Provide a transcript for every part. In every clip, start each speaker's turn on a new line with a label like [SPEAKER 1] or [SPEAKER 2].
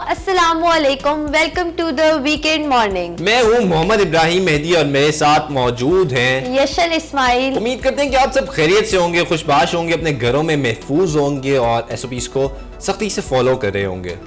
[SPEAKER 1] अस्सलामुअलैकुम, welcome to the weekend morning.
[SPEAKER 2] मैं हूँ मोहम्मद इब्राहिम मेहदी और मेरे साथ मौजूद हैं
[SPEAKER 1] यशन इस्माइल।
[SPEAKER 2] उम्मीद करते हैं कि आप सब खैरियत से होंगे, खुशबाश होंगे, अपने घरों में महफूज होंगे और SOPs को सख्ती से फॉलो कर रहे होंगे।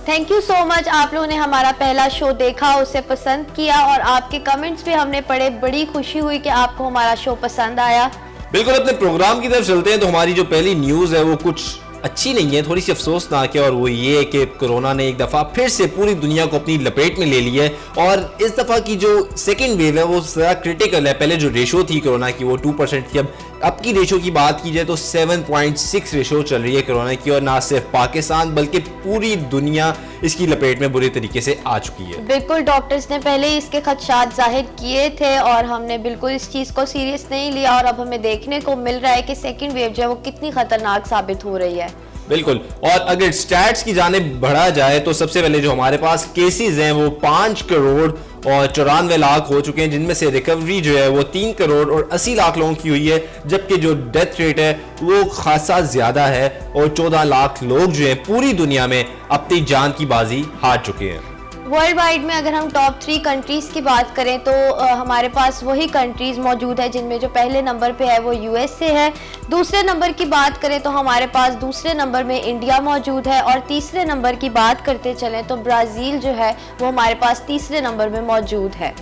[SPEAKER 1] Thank you so much. आप लोगों ने हमारा पहला शो देखा, उसे पसंद किया और आपके कमेंट्स भी हमने पढ़े। बड़ी खुशी हुई कि आपको हमारा शो पसंद आया।
[SPEAKER 2] बिल्कुल, अपने प्रोग्राम की तरफ चलते हैं तो हमारी जो पहली न्यूज़ है वो कुछ अच्छी नहीं है, थोड़ी सी अफसोसनाक है और वो ये कि कोरोना ने एक दफ़ा फिर से पूरी दुनिया को अपनी लपेट में ले लिया है और इस दफ़ा की जो सेकेंड वेव है वो ज़रा क्रिटिकल है। पहले जो रेशो थी कोरोना की वो 2% थी, अब की रेशो की बात की जाए तो 7.6 रेशो चल रही है कोरोना की और ना सिर्फ पाकिस्तान बल्कि पूरी दुनिया इसकी लपेट में बुरी तरीके से आ चुकी है।
[SPEAKER 1] बिल्कुल, डॉक्टर्स ने पहले ही इसके खदशात जाहिर किए थे और हमने बिल्कुल इस चीज़ को सीरियस नहीं लिया और अब हमें देखने को मिल रहा है कि सेकेंड वेव जो है वो कितनी खतरनाक साबित हो रही है।
[SPEAKER 2] बिल्कुल, और अगर स्टैट्स की जानिब बढ़ा जाए तो सबसे पहले जो हमारे पास केसेस हैं वो 5 करोड़ और 94 लाख हो चुके हैं, जिनमें से रिकवरी जो है वो 3 करोड़ और 80 लाख लोगों की हुई है, जबकि जो डेथ रेट है वो खासा ज्यादा है और 14 लाख लोग जो है पूरी दुनिया में अपनी जान की बाजी हार चुके हैं।
[SPEAKER 1] वर्ल्ड वाइड में अगर हम टॉप 3 कंट्रीज की बात करें तो हमारे पास वही कंट्रीज मौजूद है जिनमें जो पहले नंबर पे है वो USA है। दूसरे नंबर की बात करें तो हमारे पास दूसरे नंबर में इंडिया मौजूद है और तीसरे नंबर की बात करते चलें तो ब्राज़ील जो है वो हमारे पास तीसरे नंबर में मौजूद है।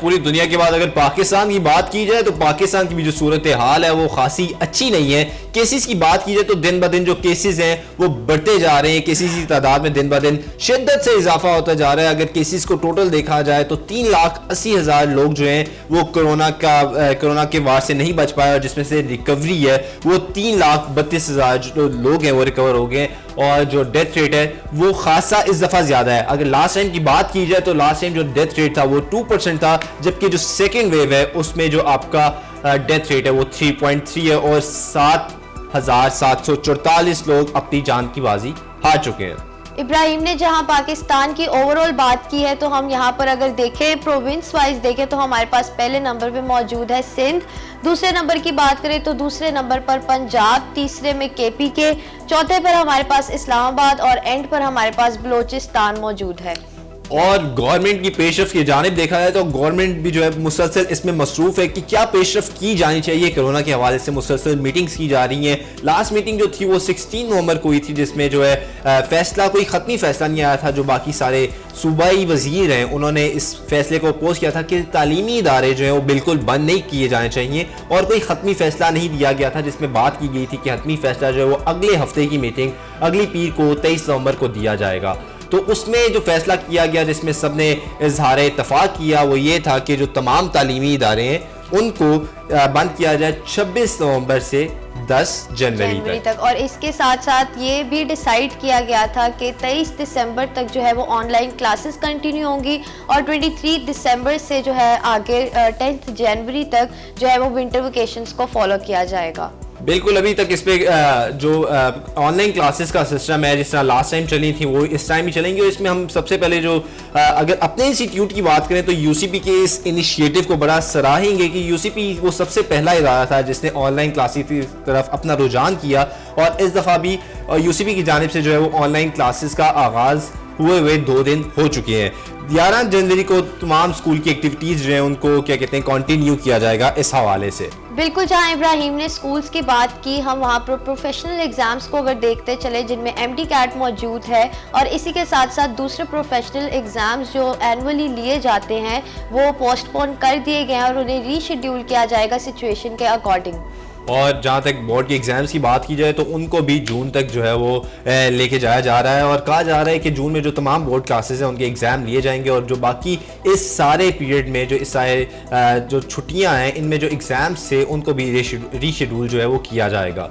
[SPEAKER 2] पूरी दुनिया के बाद अगर पाकिस्तान की बात की जाए तो पाकिस्तान की भी जो सूरत हाल है वो खासी अच्छी नहीं है। केसेस की बात की जाए तो दिन ब दिन जो केसेस हैं वो बढ़ते जा रहे हैं, केसेस की तादाद में दिन ब दिन शिद्दत से इजाफा होता जा रहा है। अगर केसेस को टोटल देखा जाए तो 3,80,000 लोग जो हैं वो कोरोना के वार से नहीं बच पाए और जिसमें से रिकवरी है वो 3,32,000 जो लोग हैं वो रिकवर हो गए और जो डेथ रेट है वो खासा इस दफ़ा ज़्यादा है। अगर लास्ट टाइम की बात की जाए तो लास्ट टाइम जो डेथ रेट था वो 2% था, जबकि जो सेकेंड वेव है उसमें जो आपका डेथ रेट है वो 3.3 है और 7,744 लोग अपनी जान की बाजी हार चुके हैं।
[SPEAKER 1] इब्राहिम ने जहां पाकिस्तान की ओवरऑल बात की है तो हम यहां पर अगर देखें प्रोविंस वाइज देखें तो हमारे पास पहले नंबर पे मौजूद है सिंध। दूसरे नंबर की बात करें तो दूसरे नंबर पर पंजाब, तीसरे में KPK, चौथे पर हमारे पास इस्लामाबाद और एंड पर हमारे पास बलोचिस्तान मौजूद है।
[SPEAKER 2] और गवर्नमेंट की पेशरफ की जानिब देखा जाए तो गवर्नमेंट भी जो है मुसलसल इसमें मसरूफ है कि क्या पेशरफ की जानी चाहिए। कोरोना के हवाले से मुसलसल मीटिंग्स की जा रही हैं। लास्ट मीटिंग जो थी वो 16 नवंबर को हुई थी, जिसमें जो है फैसला कोई ख़त्मी फैसला नहीं आया था। जो बाकी सारे सूबाई वजीर हैं उन्होंने इस फैसले को अपोज किया था कि तालीमी इदारे जो हैं वो बिल्कुल बंद नहीं किए जाने चाहिए और कोई ख़त्मी फैसला नहीं दिया गया था, जिसमें बात की गई थी कि ख़त्मी फैसला जो है वो अगले हफ्ते की मीटिंग अगली पीर को 23 नवंबर को दिया जाएगा। तो उसमें जो फैसला किया गया जिसमें सबने इजहार इत्तफाक किया वो ये था कि जो तमाम तालीमी इदारे हैं उनको बंद किया जाए 26 नवंबर से 10 जनवरी तक।
[SPEAKER 1] और इसके साथ साथ ये भी डिसाइड किया गया था कि 23 दिसंबर तक जो है वो ऑनलाइन क्लासेस कंटिन्यू होंगी और 23 दिसंबर से जो है आगे 10 जनवरी तक जो है वो विंटर वेकेशंस को फॉलो किया जाएगा।
[SPEAKER 2] बिल्कुल, अभी तक इस पे जो ऑनलाइन क्लासेस का सिस्टम है जिस तरह लास्ट टाइम चली थी वो इस टाइम ही चलेंगी और इसमें हम सबसे पहले जो अगर अपने इंस्टीट्यूट की बात करें तो UCP के इस इनिशिएटिव को बड़ा सराहेंगे कि UCP वो सबसे पहला इदारा था जिसने ऑनलाइन क्लासेस की तरफ अपना रुझान किया और इस दफ़ा भी UCP की जानिब से जो है वो ऑनलाइन क्लासेस का आगाज़ हुए 2 दिन हो चुके हैं। 11 जनवरी को तमाम स्कूल की एक्टिविटीज़ जो हैं उनको क्या कहते हैं कंटिन्यू किया जाएगा इस हवाले से।
[SPEAKER 1] बिल्कुल, जहां इब्राहिम ने स्कूल्स की बात की, हम वहां पर प्रोफेशनल एग्जाम्स को अगर देखते चले जिनमें MD CAT मौजूद है और इसी के साथ साथ दूसरे प्रोफेशनल एग्जाम्स जो एनुअली लिए जाते हैं वो पोस्टपोन कर दिए गए हैं और उन्हें रीशेड्यूल किया जाएगा सिचुएशन के अकॉर्डिंग।
[SPEAKER 2] और जहाँ तक बोर्ड के एग्ज़ाम्स की बात की जाए तो उनको भी जून तक जो है वो लेके जाया जा रहा है और कहा जा रहा है कि जून में जो तमाम बोर्ड क्लासेस हैं उनके एग्ज़ाम लिए जाएंगे और जो बाकी इस सारे पीरियड में जो इस सारे जो छुट्टियाँ हैं इनमें जो एग्ज़ाम्स थे उनको भी रीशेड्यूल जो है वो किया जाएगा।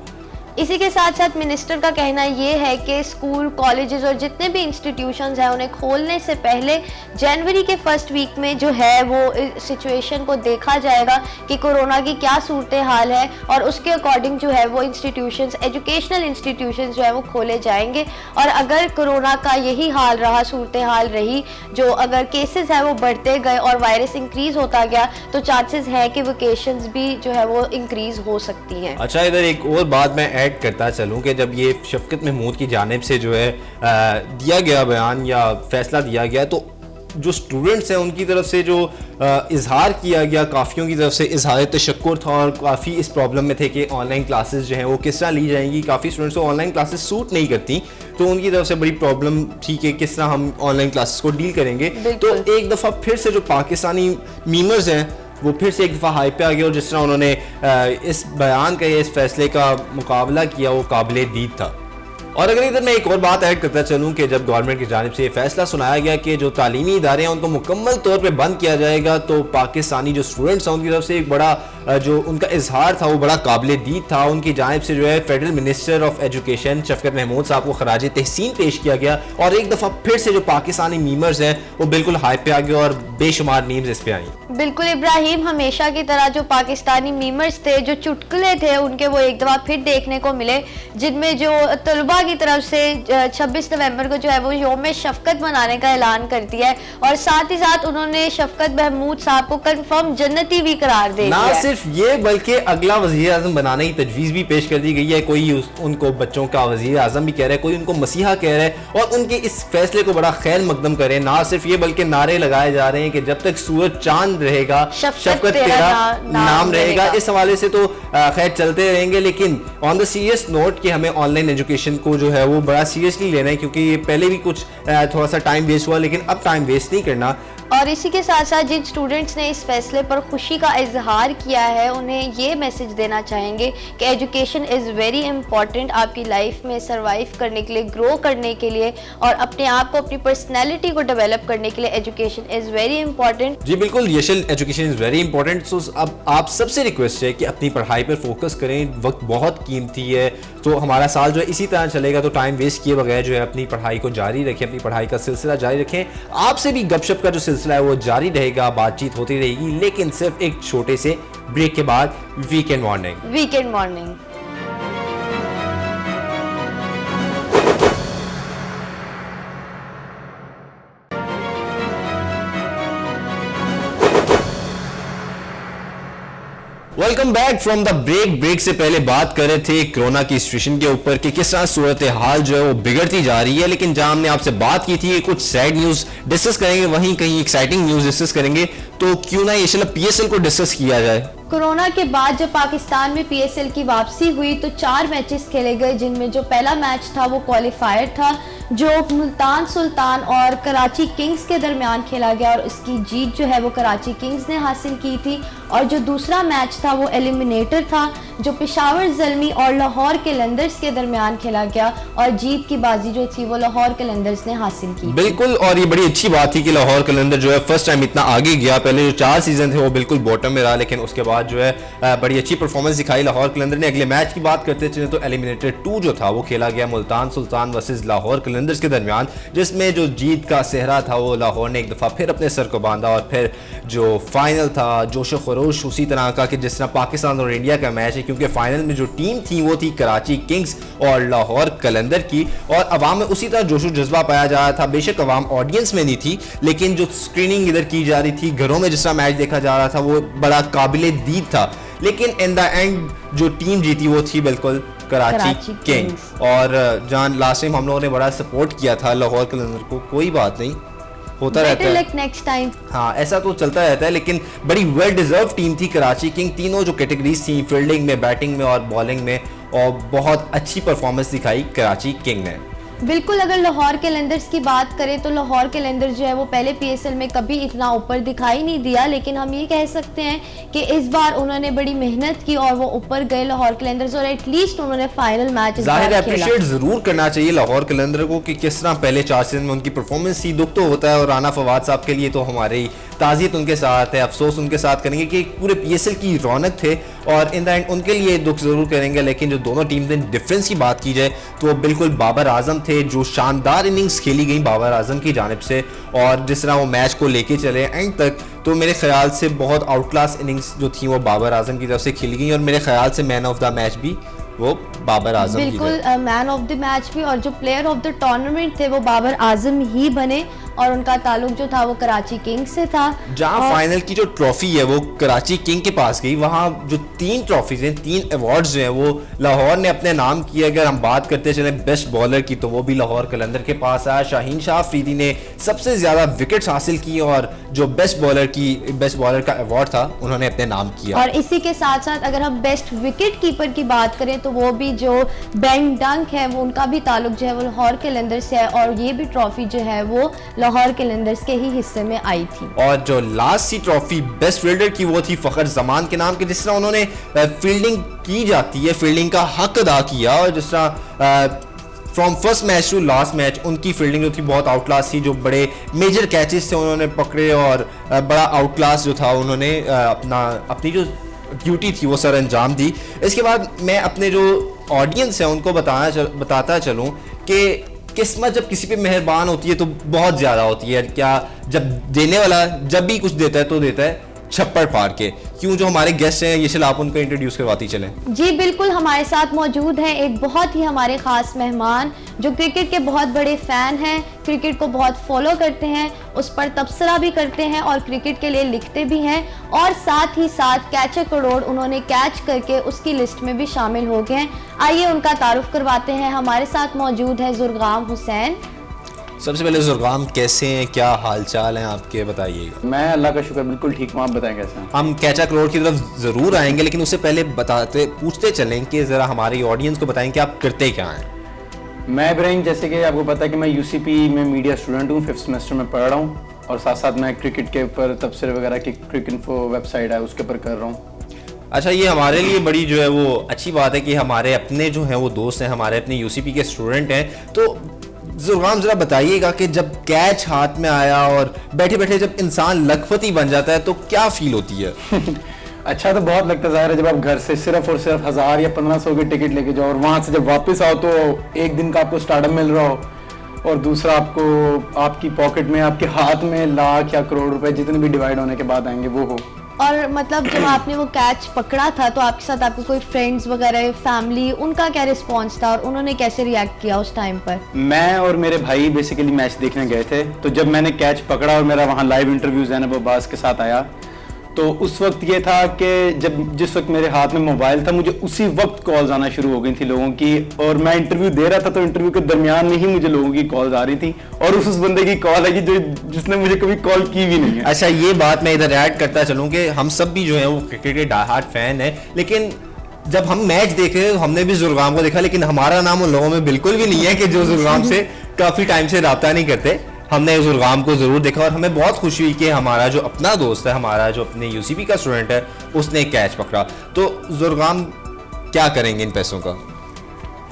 [SPEAKER 1] इसी के साथ साथ मिनिस्टर का कहना ये है कि स्कूल, कॉलेजेस और जितने भी इंस्टीट्यूशंस हैं उन्हें खोलने से पहले जनवरी के फर्स्ट वीक में जो है वो सिचुएशन को देखा जाएगा कि कोरोना की क्या सूरत हाल है और उसके अकॉर्डिंग जो है वो इंस्टीट्यूशंस, एजुकेशनल इंस्टीट्यूशंस जो है वो खोले जाएंगे। और अगर कोरोना का यही हाल रहा, सूरत हाल रही, जो अगर केसेस है वो बढ़ते गए और वायरस इंक्रीज होता गया तो चांसेस है कि वेकेशंस भी जो है वो इंक्रीज हो सकती हैं।
[SPEAKER 2] अच्छा, इधर एक और बात मैं ऐड करता चलूँ कि जब ये शफकत महमूद की जानिब से जो है दिया गया बयान या फैसला दिया गया, तो जो स्टूडेंट्स हैं उनकी तरफ से जो इजहार किया गया, काफ़ियों की तरफ से इजहार तशक्कुर था और काफ़ी इस प्रॉब्लम में थे कि ऑनलाइन क्लासेस जो हैं वो किस तरह ली जाएंगी। काफ़ी स्टूडेंट्स को ऑनलाइन क्लासेस सूट नहीं करती, तो उनकी तरफ से बड़ी प्रॉब्लम थी कि किस तरह हम ऑनलाइन क्लासेस को डील करेंगे। तो एक दफ़ा फिर से जो पाकिस्तानी मीमर्स हैं वो फिर से एक दफ़ा हाई पे आ गया और जिस तरह उन्होंने इस बयान का या इस फैसले का मुकाबला किया वो काबिल दीद था। और अगर इधर मैं एक और बात ऐड करता चलूँ कि जब गवर्नमेंट की जानिब से ये फैसला सुनाया गया कि जो तालीमी इदारे हैं उनको मुकम्मल तौर पे बंद किया जाएगा, तो पाकिस्तानी जो स्टूडेंट्स हैं उनकी तरफ से एक बड़ा जो उनका इजहार था वो बड़ा काबिल दीद था। उनकी जानिब से जो है फेडरल मिनिस्टर ऑफ एजुकेशन शफकत महमूद साहब को खराज तहसीन पेश किया गया और एक दफ़ा फिर से जो पाकिस्तानी मीमर्स हैं वो बिल्कुल हाइप पे आ गए और बेशुमार मीम्स इस पे आई।
[SPEAKER 1] बिल्कुल इब्राहिम, हमेशा की तरह जो पाकिस्तानी मीमर्स थे, जो चुटकुले थे उनके, वो एक दफ़ा फिर देखने को मिले, जिनमें जो तलबा की तरफ से 26 नवंबर को जो है वो यौम शफकत मनाने का ऐलान कर दिया है और साथ ही साथ उन्होंने शफकत महमूद साहब को कंफर्म जन्नती भी करार दे दिया।
[SPEAKER 2] ना सिर्फ ये बल्कि अगला वज़ीर आज़म बनाने की तजवीज़ भी पेश कर दी गई है। कोई उनको बच्चों का वज़ीर आज़म भी कह रहा है, कोई उनको मसीहा कह रहा है और उनके इस फैसले को बड़ा खैर मकदम करे। ना सिर्फ ये बल्कि नारे लगाए जा रहे हैं कि जब तक सूरज चांद रहेगा शफकत तेरा नाम रहेगा। इस हवाले से तो खैर चलते रहेंगे, लेकिन ऑन द सीरियस नोट कि हमें ऑनलाइन एजुकेशन को जो है वो बड़ा सीरियसली लेना है, क्योंकि ये पहले भी कुछ थोड़ा सा टाइम वेस्ट हुआ, लेकिन अब टाइम वेस्ट नहीं करना।
[SPEAKER 1] और इसी के साथ साथ जिन स्टूडेंट्स ने इस फैसले पर खुशी का इजहार किया है उन्हें ये मैसेज देना चाहेंगे कि एजुकेशन इज़ वेरी इंपॉर्टेंट आपकी लाइफ में सर्वाइव करने के लिए, ग्रो करने के लिए और अपने आप को, अपनी पर्सनैलिटी को डेवलप करने के लिए एजुकेशन इज़ वेरी इंपॉर्टेंट।
[SPEAKER 2] जी बिल्कुल, Yashal, education is very important. So अब आप सबसे रिक्वेस्ट है कि अपनी पढ़ाई पर फोकस करें, वक्त बहुत कीमती है, तो हमारा साल जो है इसी तरह चलेगा, तो टाइम वेस्ट किए बगैर जो है अपनी पढ़ाई को जारी रखें, अपनी पढ़ाई का सिलसिला जारी रखें। आपसे भी गपशप का जो सिलसिला है वो जारी रहेगा, बातचीत होती रहेगी, लेकिन सिर्फ एक छोटे से ब्रेक के बाद। Weekend morning. Welcome back from the break से पहले बात कर रहे थे कोरोना की सिचुएशन के ऊपर कि किस तरह सूरत हाल जो है वो बिगड़ती जा रही है, लेकिन जहां हमने आपसे बात की थी कुछ सैड न्यूज डिस्कस करेंगे, वहीं कहीं एक्साइटिंग न्यूज डिस्कस करेंगे, तो क्यों ना ये पीएसएल को डिस्कस किया जाए।
[SPEAKER 1] कोरोना के बाद जब पाकिस्तान में पीएसएल की वापसी हुई तो 4 मैचेस खेले गए, जिनमें जो पहला मैच था वो क्वालिफायर था जो मुल्तान सुल्तान और कराची किंग्स के दरमियान खेला गया और इसकी जीत जो है वो कराची किंग्स ने हासिल की थी। और जो दूसरा मैच था वो एलिमिनेटर था जो पेशावर ज़ल्मी और लाहौर कलंदर्स के दरमियान खेला गया और जीत की बाजी जो थी वो लाहौर कलंदर्स ने हासिल की।
[SPEAKER 2] बिल्कुल, और ये बड़ी अच्छी बात थी कि लाहौर कलंदर जो है फर्स्ट टाइम इतना आगे गया। पहले जो 4 सीजन थे वो बिल्कुल बॉटम में रहा, लेकिन उसके बाद जो है बड़ी अच्छी परफॉर्मेंस दिखाई लाहौर कलंदर ने। अगले मैच की बात करते चले तो एलिमिनेटर 2 जो था वो खेला गया मुल्तान सुल्तान वर्सेस लाहौर कलंदर्स के दरमियान, जिसमें जो जीत का सेहरा था वो लाहौर ने एक दफ़ा फिर अपने सर को बांधा। और फिर जो फाइनल था जोश खरोश उसी तरह का कि जिस तरह पाकिस्तान और इंडिया का मैच है, क्योंकि फाइनल में जो टीम थी वो थी कराची किंग्स और लाहौर कलंदर की, और अवाम में उसी तरह जोशो जज्बा पाया जा रहा था। बेशक अवाम ऑडियंस में नहीं थी, लेकिन जो स्क्रीनिंग इधर की जा रही थी, घरों में जिस तरह मैच देखा जा रहा था वो बड़ा काबिल दीद था। लेकिन इन द एंड जो टीम जीती वो थी बिल्कुल कराची किंग्स। और जहां लास्ट टाइम हम लोगों ने बड़ा सपोर्ट किया था लाहौर कलंदर को, कोई बात नहीं, होता रहता है
[SPEAKER 1] नेक्स्ट टाइम।
[SPEAKER 2] हाँ, ऐसा तो चलता रहता है, लेकिन बड़ी वेल डिजर्व टीम थी कराची किंग। तीनों जो कैटेगरीज थी, फील्डिंग में, बैटिंग में और बॉलिंग में, और बहुत अच्छी परफॉर्मेंस दिखाई कराची किंग ने।
[SPEAKER 1] बिल्कुल, अगर लाहौर कलंदर्स की बात करें तो लाहौर कलंदर्स जो है वो पहले पीएसएल में कभी इतना ऊपर दिखाई नहीं दिया, लेकिन हम ये कह सकते हैं कि इस बार उन्होंने बड़ी मेहनत की और वो ऊपर गए लाहौर कलंदर्स, और एटलीस्ट उन्होंने फाइनल मैच
[SPEAKER 2] जाहिर है अप्रिशिएट जरूर करना चाहिए लाहौर कलंदर को कि किस तरह पहले 4 सीजन में उनकी परफॉर्मेंस थी। दुख तो होता है, और राना फवाद साहब के लिए तो हमारी ताज़ियत उनके साथ है, अफसोस उनके साथ करेंगे कि पूरे पीएसएल की रौनक थे, और इन द एंड उनके लिए दुख जरूर करेंगे। लेकिन जो दोनों टीम थे, डिफरेंस की बात की जाए तो बिल्कुल बाबर आजम थे, जो शानदार इनिंग्स खेली गई बाबर आजम की जानिब से, और जिस तरह वो मैच को लेके चले एंड तक, तो मेरे ख्याल से बहुत आउट क्लास इनिंग्स जो थी वो बाबर आजम की तरफ से खेली गई, और मेरे ख्याल से मैन ऑफ द मैच भी वो बाबर आजम
[SPEAKER 1] बिल्कुल मैन ऑफ द मैच भी, और जो प्लेयर ऑफ द टूर्नामेंट थे वो बाबर आजम ही बने। और उनका ताल्लुक जो था वो कराची किंग्स से था।
[SPEAKER 2] जहां फाइनल की जो ट्रॉफी है वो कराची किंग के पास गई, वहां जो 3 ट्रॉफीज हैं, 3 अवार्ड्स जो हैं वो लाहौर ने अपने नाम किए। अगर हम बात करते चले बेस्ट बॉलर की तो वो भी लाहौर कलंदर के पास आया। शाहीन शाह अफरीदी ने सबसे ज्यादा विकेट्स हासिल की और जो बेस्ट बॉलर का अवार्ड था उन्होंने अपने नाम किया।
[SPEAKER 1] और इसी के साथ साथ अगर हम बेस्ट विकेट कीपर की बात करें तो वो भी जो बेन डंक है वो उनका भी ताल्लुक जो है वो लाहौर कलंदर से है और ये भी ट्रॉफी जो है वो लाहौर कलंदर्स के ही हिस्से में आई थी।
[SPEAKER 2] और जो लास्ट सी ट्रॉफी बेस्ट फील्डर की वो थी फखर जमान के नाम के। जिस तरह उन्होंने फील्डिंग की जाती है, फील्डिंग का हक अदा किया और जिस तरह from first match to last match उनकी फील्डिंग जो थी बहुत आउट क्लास थी। जो बड़े मेजर कैचेस थे उन्होंने पकड़े और बड़ा आउट क्लास जो था उन्होंने अपनी जो ड्यूटी थी वो सर अंजाम दी। इसके बाद मैं अपने जो ऑडियंस है उनको बताता चलूँ कि किस्मत जब किसी पे मेहरबान होती है तो बहुत ज़्यादा होती है। क्या जब देने वाला जब भी कुछ देता है तो देता है छप्पड़ फाड़ के। क्यों, जो हमारे गेस्ट हैं ये चल आप उनको इंट्रोड्यूस करवाती चलें।
[SPEAKER 1] जी बिल्कुल, हमारे साथ मौजूद हैं एक बहुत ही हमारे खास मेहमान जो क्रिकेट के बहुत बड़े फ़ैन हैं, क्रिकेट को बहुत फॉलो करते हैं, उस पर तबसरा भी करते हैं और क्रिकेट के लिए लिखते भी हैं और साथ ही साथ कैच ए करोड़ उन्होंने कैच करके उसकी लिस्ट में भी शामिल हो गए हैं। आइए उनका तारुफ करवाते हैं। हमारे साथ मौजूद है जुर्गाम हुसैन।
[SPEAKER 2] सबसे पहले जुर्गाम कैसे हैं, क्या हालचाल हैं आपके, बताइएगा।
[SPEAKER 3] मैं अल्लाह का शुक्र बिल्कुल ठीक हूँ, आप बताएं कैसे हैं।
[SPEAKER 2] हम कैच ए करोड़ की तरफ ज़रूर आएंगे लेकिन उससे पहले पूछते चलें कि ज़रा हमारी ऑडियंस को बताएं कि आप करते क्या हैं।
[SPEAKER 3] मैं इब्राहिम, जैसे कि आपको पता है कि मैं यूसीपी में मीडिया स्टूडेंट हूँ, 5th सेमेस्टर में पढ़ रहा हूँ और साथ साथ मैं क्रिकेट के ऊपर तबसरे वगैरह की क्रिकेट इन्फो वेबसाइट है उसके ऊपर कर रहा हूँ।
[SPEAKER 2] अच्छा, ये हमारे लिए बड़ी जो है वो अच्छी बात है कि हमारे अपने जो हैं वो दोस्त हैं, हमारे अपने यूसीपी के स्टूडेंट हैं। तो जुर्गाम ज़रा बताइएगा कि जब कैच हाथ में आया और बैठे बैठे जब इंसान लखपति बन जाता है तो क्या फील होती है?
[SPEAKER 3] अच्छा तो बहुत लगता है, ज़ाहिर है जब आप घर से सिर्फ और सिर्फ 1000 या 1500 की टिकट लेके जाओ और वहाँ से जब वापस आओ तो एक दिन का आपको स्टार्टअप मिल रहा हो और दूसरा आपको आपकी पॉकेट में, आपके हाथ में लाख या करोड़ रुपए जितने भी डिवाइड होने के बाद आएंगे वो हो।
[SPEAKER 1] और मतलब जब आपने वो कैच पकड़ा था तो आपके साथ आपके कोई फ्रेंड्स वगैरह, फैमिली, उनका क्या रिस्पॉन्स था और उन्होंने कैसे रिएक्ट किया उस टाइम पर?
[SPEAKER 3] मैं और मेरे भाई बेसिकली मैच देखने गए थे, तो जब मैंने कैच पकड़ा और मेरा वहाँ लाइव इंटरव्यू ज़ैनब अब्बास के साथ आया तो उस वक्त ये था कि जिस वक्त मेरे हाथ में मोबाइल था मुझे उसी वक्त कॉल्स आना शुरू हो गई थी लोगों की और मैं इंटरव्यू दे रहा था तो इंटरव्यू के दरमियान में ही मुझे लोगों की कॉल्स आ रही थी और उस बंदे की कॉल है कि जिसने मुझे कभी कॉल की भी नहीं है।
[SPEAKER 2] अच्छा, ये बात मैं इधर ऐड करता चलूँ कि हम सब भी जो है वो क्रिकेट के डायहार्ड फैन है, लेकिन जब हम मैच देख रहे हैं तो हमने भी जुर्गाम को देखा लेकिन हमारा नाम उन लोगों में बिल्कुल भी नहीं है कि जो जुर्गाम से काफ़ी टाइम से रब्ता नहीं करते। हमने जुर्गाम को ज़रूर देखा और हमें बहुत खुशी हुई कि हमारा जो अपना दोस्त है, हमारा जो अपने यूसीपी का स्टूडेंट है, उसने कैच पकड़ा। तो जुर्गाम क्या करेंगे इन पैसों का?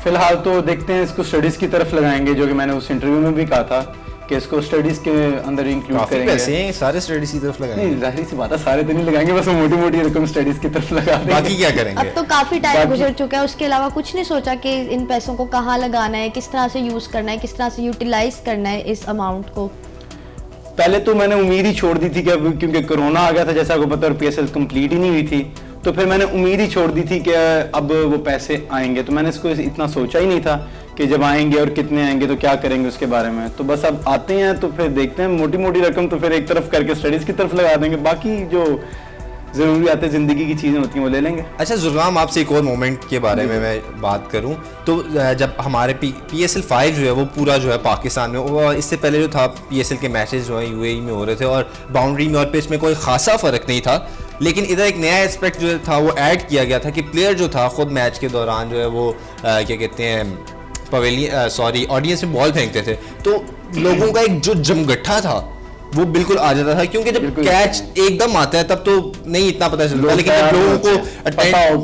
[SPEAKER 3] फिलहाल तो देखते हैं, इसको स्टडीज़ की तरफ लगाएंगे, जो कि मैंने उस इंटरव्यू में भी कहा था कि इसको स्टडीज़ के अंदर इंक्लूड करेंगे।
[SPEAKER 2] पैसे हैं, सारे स्टडीज़ की तरफ लगाएंगे?
[SPEAKER 3] नहीं, जाहिर सी बात है सारे तो नहीं लगाएंगे, बस मोटी मोटी रकम स्टडीज़ की तरफ लगा देंगे।
[SPEAKER 2] बाकी क्या करेंगे?
[SPEAKER 1] अब तो काफी टाइम गुजर चुका है, उसके अलावा कुछ नहीं सोचा कि इन पैसों को कहाँ लगाना है, किस तरह से यूज करना है, किस तरह से यूटिलाइज करना है इस अमाउंट को?
[SPEAKER 3] पहले तो मैंने उम्मीद ही छोड़ दी थी कि अब क्योंकि कोरोना आ गया था जैसा आपको पता, और पीएसएल कंप्लीट ही नहीं हुई थी, तो फिर मैंने उम्मीद ही छोड़ दी थी कि अब वो पैसे आएंगे। तो मैंने इसको इतना सोचा ही नहीं था कि जब आएंगे और कितने आएंगे तो क्या करेंगे उसके बारे में। तो बस अब आते हैं तो फिर देखते हैं, मोटी मोटी रकम तो फिर एक तरफ करके स्टडीज़ की तरफ लगा देंगे, बाकी जो ज़रूरियात ज़िंदगी की चीज़ें होती हैं वो ले लेंगे।
[SPEAKER 2] अच्छा जुर्गाम, आपसे एक और मोमेंट के बारे में मैं बात करूं तो जब हमारे PSL 5 जो है वो पूरा जो है पाकिस्तान में, वो इससे पहले जो था PSL के मैचेस जो है UAE में हो रहे थे और बाउंड्री में और पिच में कोई खासा फ़र्क नहीं था, लेकिन इधर एक नया एस्पेक्ट जो था वो ऐड किया गया था कि प्लेयर जो था खुद मैच के दौरान जो है वो क्या कहते हैं ऑडियंस में बॉल फेंकते थे, तो लोगों का एक जो जमगट्ठा था वो बिल्कुल आ जाता था, क्योंकि जब कैच एकदम आता है तब तो नहीं इतना पता चलता, लेकिन जब लोगों को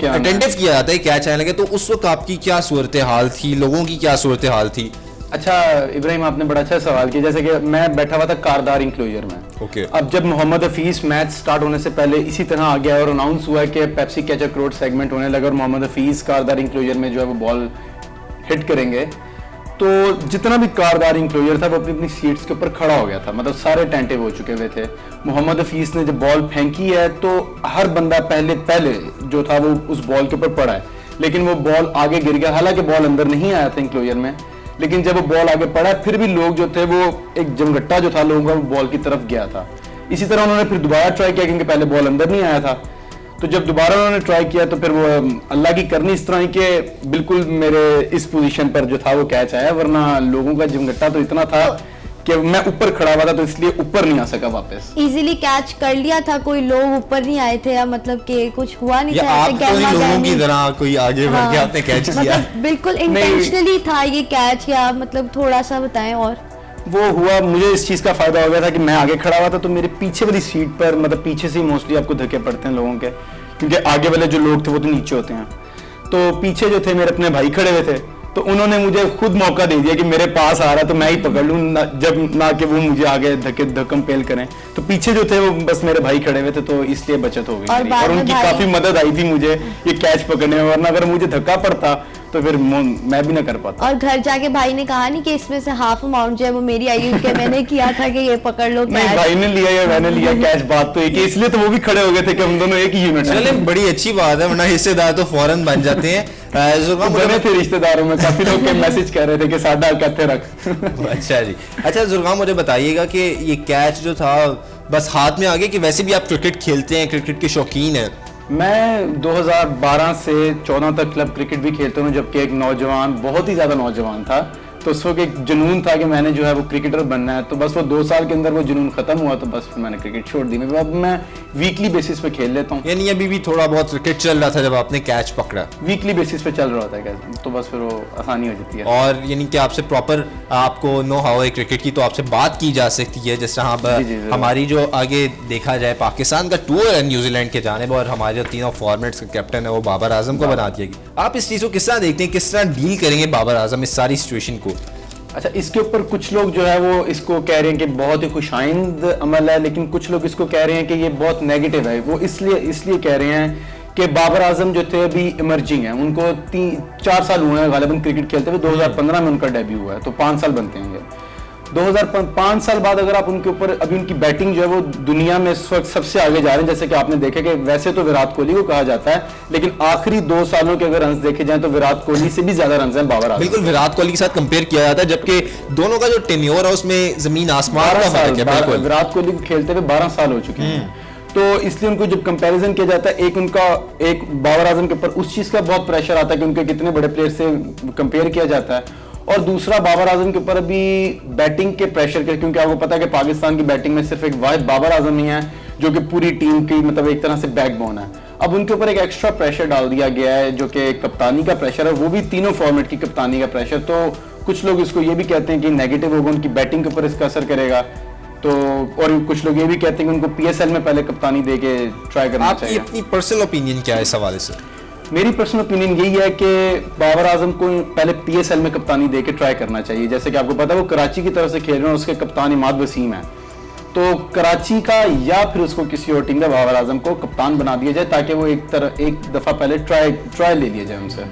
[SPEAKER 2] अटेंटिव किया जाता है कैच आने लगे, तो उस वक्त आपकी क्या सूरत हाल थी, लोगों की क्या सूरत हाल थी?
[SPEAKER 3] अच्छा इब्राहिम, आपने बड़ा अच्छा सवाल किया। जैसे कि मैं बैठा हुआ था कारदार इंक्लोजर में,
[SPEAKER 2] ओके।
[SPEAKER 3] अब जब मोहम्मद हफीज मैच स्टार्ट होने से पहले इसी तरह आ गया और अनाउंस हुआ कि Pepsi catch a crore segment होने लगा और मोहम्मद हफीज कारदार इंक्लोजर में जो है वो बॉल हिट करेंगे, तो जितना भी कारदार इंक्लोजर था वो अपनी अपनी सीट्स के ऊपर खड़ा हो गया था, मतलब सारे टेंटिव हो चुके हुए थे। मोहम्मद हफीज ने जब बॉल फेंकी है तो हर बंदा पहले जो था वो उस बॉल के ऊपर पड़ा है, लेकिन वो बॉल आगे गिर गया, हालांकि बॉल अंदर नहीं आया था इंक्लोजर में, लेकिन जब वो बॉल आगे पड़ा फिर भी लोग जो थे वो एक जमघट्टा जो था लोगों का वो बॉल की तरफ गया था। इसी तरह उन्होंने फिर दोबारा ट्राई किया क्योंकि पहले बॉल अंदर नहीं आया था, तो जब दोबारा उन्होंने ट्राई किया तो फिर वो अल्लाह की करनी इस तरह के बिल्कुल मेरे इस पोजीशन पर जो था वो कैच आया, वरना लोगों का जमघट्टा तो इतना था कि मैं ऊपर खड़ा हुआ था तो इसलिए ऊपर नहीं आ सका वापस।
[SPEAKER 1] इजीली कैच कर लिया था, कोई लोग ऊपर नहीं आए थे या मतलब कि कुछ हुआ नहीं था,
[SPEAKER 2] आप तो लोगों की तरह कोई आगे बढ़ के आपने कैच किया?
[SPEAKER 1] मतलब बिल्कुल इंटेंशनली था ये कैच या मतलब थोड़ा सा बताएं। और
[SPEAKER 3] वो हुआ, मुझे इस चीज का फायदा हो गया था कि मैं आगे खड़ा हुआ था तो मेरे पीछे वाली सीट पर, मतलब पीछे से मोस्टली आपको धक्के पड़ते हैं लोगों के, क्योंकि आगे वाले जो लोग थे वो तो नीचे होते हैं, तो पीछे जो थे मेरे अपने भाई खड़े हुए थे, तो उन्होंने मुझे खुद मौका दे दिया कि मेरे पास आ रहा तो मैं ही पकड़ लूं, जब ना कि वो मुझे आगे धक्कम पेल करें। तो पीछे जो थे वो बस मेरे भाई खड़े हुए थे, तो इसलिए बचत हो गई और उनकी काफी मदद आई थी मुझे ये कैच पकड़ने में, वरना अगर मुझे धक्का पड़ता तो फिर मैं भी ना कर पाता।
[SPEAKER 1] और घर जाके भाई ने कहा नहीं कि इसमें से हाफ अमाउंट जो है वो मेरी आई कि मैंने किया था कि ये पकड़ लो कैच।
[SPEAKER 3] नहीं, भाई ने लिया या मैंने लिया कैच, बात तो एक ही, इसलिए तो वो भी खड़े हो गए थे कि हम दोनों एक ही यूनिट।
[SPEAKER 2] चले, बड़ी अच्छी बात है, वरना हिस्सेदार तो फौरन बन जाते हैं।
[SPEAKER 3] बने थे रिश्तेदारों में, काफी लोग मैसेज कर रहे थे कि सादा कहते रख।
[SPEAKER 2] अच्छा जी, अच्छा जुर्गाम मुझे बताइएगा कि ये कैच जो था बस हाथ में आ गया कि वैसे भी आप क्रिकेट खेलते हैं, क्रिकेट के शौकीन हैं?
[SPEAKER 3] मैं 2012 से 14 तक क्लब क्रिकेट भी खेलता हूँ, जबकि एक नौजवान, बहुत ही ज़्यादा नौजवान था, तो उस वक्त एक जुनून था कि मैंने जो है वो क्रिकेटर बनना है, तो बस वो 2 साल के अंदर वो जुनून खत्म हुआ, तो बस मैंने क्रिकेट छोड़ दी। अब मैं वीकली बेसिस पे खेल लेता हूँ।
[SPEAKER 2] यानी अभी भी थोड़ा बहुत क्रिकेट चल रहा था जब आपने कैच पकड़ा?
[SPEAKER 3] वीकली बेसिस पे चल रहा होता है कैच, तो बस फिर वो आसानी हो जाती है।
[SPEAKER 2] और यानी कि आपसे प्रॉपर आपको नो हाउ है क्रिकेट की, तो आपसे बात की जा सकती है, जिस तरह हमारी जो आगे देखा जाए पाकिस्तान का टूर है न्यूजीलैंड के जानिब, और हमारे जो तीनों फॉर्मेट्स के कैप्टन है वो बाबर आजम को बना दिया गया। आप इस चीज़ को किस तरह देखते हैं, किस तरह डील करेंगे बाबर आजम इस सारी सिचुएशन को?
[SPEAKER 3] अच्छा, इसके ऊपर कुछ लोग जो है वो इसको कह रहे हैं कि बहुत ही खुशाइंद अमल है, लेकिन कुछ लोग इसको कह रहे हैं कि ये बहुत नेगेटिव है। वो इसलिए कह रहे हैं कि बाबर आजम जो थे अभी इमर्जिंग हैं, उनको 4 साल हुए हैं गालिबन क्रिकेट खेलते हुए, 2015 में उनका डेब्यू हुआ है, तो 5 साल बनते हैं। 2005 साल बाद अगर आप उनके ऊपर, अभी उनकी बैटिंग जो है वो दुनिया में इस वक्त सबसे आगे जा रहे हैं, जैसे कि आपने देखा कि वैसे तो विराट कोहली को कहा जाता है, लेकिन आखिरी 2 सालों के अगर रन देखे जाएं तो विराट कोहली से भी ज्यादा रन हैं बाबर आजम।
[SPEAKER 2] बिल्कुल, विराट कोहली के साथ कंपेयर किया जाता है, जबकि दोनों का जो टेन्योर है उसमें जमीन आसमान का फर्क है। बिल्कुल,
[SPEAKER 3] विराट कोहली को खेलते हुए 12 साल हो चुके हैं, तो इसलिए उनको जब कंपैरिजन किया जाता है, एक बाबर आजम के ऊपर उस चीज का बहुत प्रेशर आता है कि उनके कितने बड़े प्लेयर से कंपेयर किया जाता है, और दूसरा बाबर आजम के ऊपर अभी बैटिंग के प्रेशर के, क्योंकि आपको पता है कि पाकिस्तान की बैटिंग में सिर्फ एक वाहिद बाबर आजम ही है जो कि पूरी टीम की मतलब एक तरह से बैकबोन है। अब उनके ऊपर एक एक्स्ट्रा प्रेशर डाल दिया गया है जो कि कप्तानी का प्रेशर है, वो भी तीनों फॉर्मेट की कप्तानी का प्रेशर। तो कुछ लोग इसको ये भी कहते हैं कि नेगेटिव होगा, उनकी बैटिंग के ऊपर इसका असर करेगा, तो और कुछ लोग ये भी कहते हैं कि उनको PSL में पहले कप्तानी दे के ट्राई करना चाहिए।
[SPEAKER 2] आपकी अपनी पर्सनल ओपिनियन क्या है इस हवाले से?
[SPEAKER 3] मेरी पर्सनल ओपिनियन यही है कि बाबर आजम को पहले PSL में कप्तानी देके ट्राई करना चाहिए। जैसे कि आपको पता है वो कराची की तरफ से खेल रहे हैं, उसके कप्तान इमाद वसीम है, तो कराची का या फिर उसको किसी और टीम का बाबर आजम को कप्तान बना दिया जाए, ताकि वो एक दफा पहले ट्राई ले लिया जाए उनसे।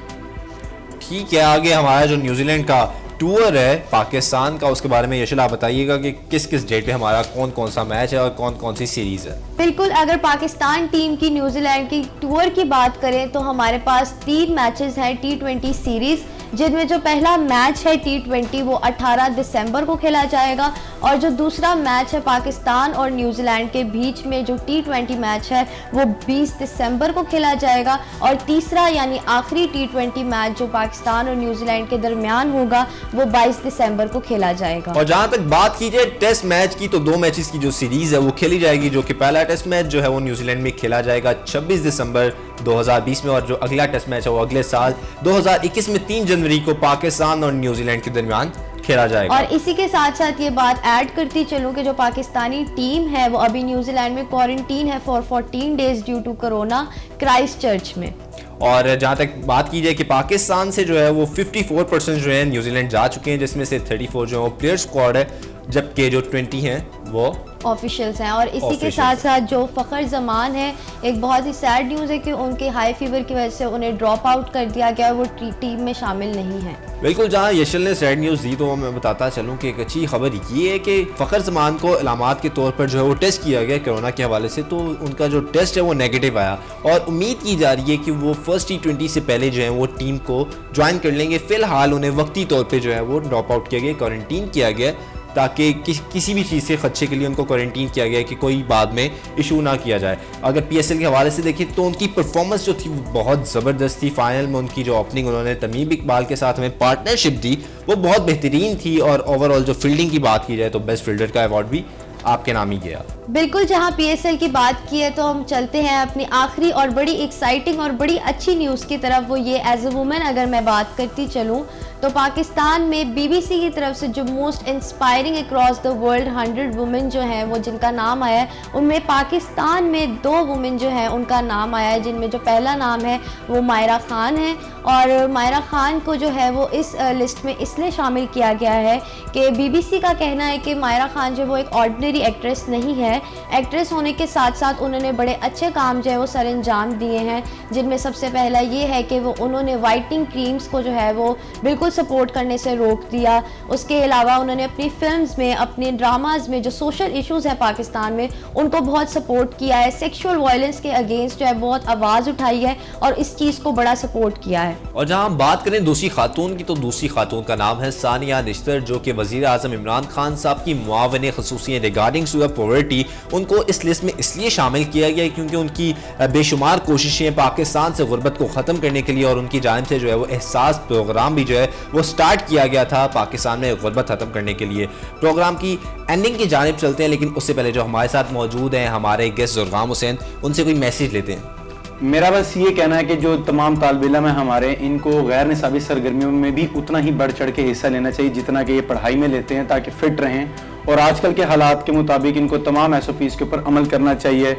[SPEAKER 2] ठीक है, आगे हमारा जो न्यूजीलैंड का टूर है पाकिस्तान का, उसके बारे में यशल आप बताइएगा कि किस किस डेट पे हमारा कौन कौन सा मैच है और कौन कौन सी सीरीज है?
[SPEAKER 1] बिल्कुल, अगर पाकिस्तान टीम की न्यूजीलैंड की टूर की बात करें तो हमारे पास 3 मैचेस हैं T20 सीरीज, जिनमें जो पहला मैच है T20 वो 18 दिसंबर को खेला जाएगा, और जो दूसरा मैच है पाकिस्तान और न्यूजीलैंड के बीच में जो T20 मैच है वो 20 दिसंबर को खेला जाएगा, और तीसरा यानी आखिरी T20 मैच जो पाकिस्तान और न्यूजीलैंड के दरमियान होगा वो 22 दिसंबर को खेला जाएगा।
[SPEAKER 2] और जहां तक बात की जाए टेस्ट मैच की, तो 2 मैचेस की जो सीरीज है वो खेली जाएगी, जो कि पहला टेस्ट मैच जो है वो न्यूजीलैंड में खेला जाएगा 26 दिसंबर 2020 में, और जो अगला टेस्ट मैच है वो अगले साल 2021 में 3 जनवरी को पाकिस्तान और न्यूजीलैंड के दरमियान खेला जाएगा।
[SPEAKER 1] और इसी के साथ साथ ये बात ऐड करती चलूं कि जो पाकिस्तानी टीम है वो अभी न्यूजीलैंड में क्वारंटीन है for 14 days due to corona Christchurch में।
[SPEAKER 2] और जहाँ तक बात की जाए कि पाकिस्तान से जो है वो 54% जो है न्यूजीलैंड जा चुके हैं, जिसमें से 34 जो है वो प्लेयर स्क्वाड है, जबकि जो 20 हैं वो
[SPEAKER 1] ऑफिशियल्स हैं। और इसी के
[SPEAKER 2] Officials
[SPEAKER 1] साथ साथ जो फ़खर ज़मान है, एक बहुत ही सैड न्यूज़ है कि उनके हाई फीवर की वजह से उन्हें ड्रॉप आउट कर दिया गया, वो टीम में शामिल नहीं है।
[SPEAKER 2] बिल्कुल, जहाँ यशल ने सैड न्यूज़ दी तो मैं बताता चलूँ कि एक अच्छी खबर ये है कि फ़खर ज़मान को अलामात के तौर पर जो है वो टेस्ट किया गया कोरोना के हवाले से, तो उनका जो टेस्ट है वो नेगेटिव आया और उम्मीद की जा रही है कि वो फर्स्ट T20 से पहले जो है वो टीम को ज्वाइन कर लेंगे। फ़िलहाल उन्हें वक्ती तौर पर जो है वो ड्रॉप आउट किया गया, क्वारंटीन किया गया, ताकि किसी भी चीज़ से खदशे के लिए उनको क्वारंटीन किया गया कि कोई बाद में इशू ना किया जाए। अगर PSL के हवाले से देखें तो उनकी परफॉर्मेंस जो थी वो बहुत ज़बरदस्त थी। फाइनल में उनकी जो ओपनिंग उन्होंने तमीम इकबाल के साथ में पार्टनरशिप दी वो बहुत बेहतरीन थी और ओवरऑल जो फील्डिंग की बात की जाए तो बेस्ट फील्डर का अवार्ड भी आपके नाम ही गया।
[SPEAKER 1] बिल्कुल, जहां PSL की बात की है तो हम चलते हैं अपनी आखिरी और बड़ी एक्साइटिंग और बड़ी अच्छी न्यूज़ की तरफ। वो ये एज अ वुमेन अगर मैं बात करती चलूँ तो पाकिस्तान में BBC की तरफ से जो most inspiring across the world 100 women जो हैं वो जिनका नाम आया है, उनमें पाकिस्तान में 2 वुमेन जो हैं उनका नाम आया है, जिनमें जो पहला नाम है वो मायरा खान है। और मायरा खान को जो है वो इस लिस्ट में इसलिए शामिल किया गया है कि BBC का कहना है कि मायरा खान जो वो एक ऑर्डिनरी एक्ट्रेस नहीं है। एक्ट्रेस होने के साथ साथ उन्होंने बड़े अच्छे काम जो है वो सर अंजाम दिए हैं, जिनमें सबसे पहला ये है कि वो उन्होंने वाइटनिंग क्रीम्स को जो है वो बिल्कुल सपोर्ट करने से रोक दिया। उसके अलावा उन्होंने अपनी फिल्म्स में, अपने ड्रामाज में जो सोशल इश्यूज हैं पाकिस्तान में उनको बहुत सपोर्ट किया है। सेक्सुअल वायलेंस के अगेंस्ट जो है बहुत आवाज़ उठाई है और इस चीज़ को बड़ा सपोर्ट किया है।
[SPEAKER 2] और जहां हम बात करें दूसरी खातून की तो दूसरी खातून का नाम है सानिया निश्तर, जो कि वज़ीर आज़म इमरान खान साहब की मुआवन ख़ुसूसी रिगार्डिंग टू पॉवर्टी। उनको इस लिस्ट में इसलिए शामिल किया गया क्योंकि उनकी बेशुमार कोशिशें पाकिस्तान से गुर्बत को ख़त्म करने के लिए और उनकी जानिब से जो है वो एहसास प्रोग्राम भी जो है वो स्टार्ट किया गया था पाकिस्तान में गुर्बत ख़त्म करने के लिए। प्रोग्राम की एंडिंग की जानिब चलते हैं, लेकिन उससे पहले जो हमारे साथ मौजूद हैं हमारे गेस्ट ज़ुर्गाम हुसैन, उनसे कोई मैसेज लेते हैं।
[SPEAKER 3] मेरा बस ये कहना है कि जो तमाम तालिब इल्म है हमारे, इनको गैर निसाबी सरगर्मियों में भी उतना ही बढ़ चढ़ के हिस्सा लेना चाहिए जितना कि ये पढ़ाई में लेते हैं, ताकि फिट रहें। और आजकल के हालात के मुताबिक इनको तमाम SOPs के ऊपर अमल करना चाहिए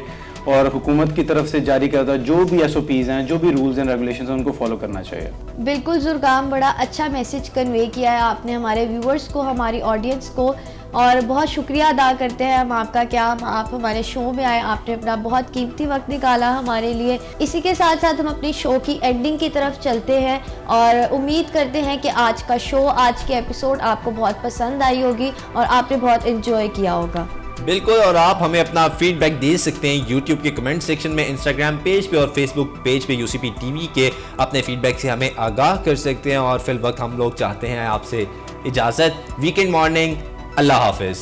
[SPEAKER 3] और हुकूमत की तरफ से जारी करदा जो भी SOPs हैं, जो भी रूल्स एंड रेगुलेशंस हैं, उनको फॉलो करना चाहिए।
[SPEAKER 1] बिल्कुल ज़ुर्गाम, बड़ा अच्छा मैसेज कन्वे किया है आपने हमारे व्यूअर्स को, हमारी ऑडियंस को, और बहुत शुक्रिया अदा करते हैं हम आपका कि आप हमारे शो में आए, आपने अपना बहुत कीमती वक्त निकाला हमारे लिए। इसी के साथ साथ हम अपनी शो की एंडिंग की तरफ चलते हैं और उम्मीद करते हैं कि आज का शो, आज की एपिसोड आपको बहुत पसंद आई होगी और आपने बहुत एंजॉय किया होगा।
[SPEAKER 2] बिल्कुल, और आप हमें अपना फीडबैक दे सकते हैं यूट्यूब के कमेंट सेक्शन में, इंस्टाग्राम पेज पे और फेसबुक पेज पे UCP TV के। अपने फीडबैक से हमें आगाह कर सकते हैं और फिल वक्त हम लोग चाहते हैं आपसे इजाज़त। वीकेंड मॉर्निंग, अल्लाह हाफिज़।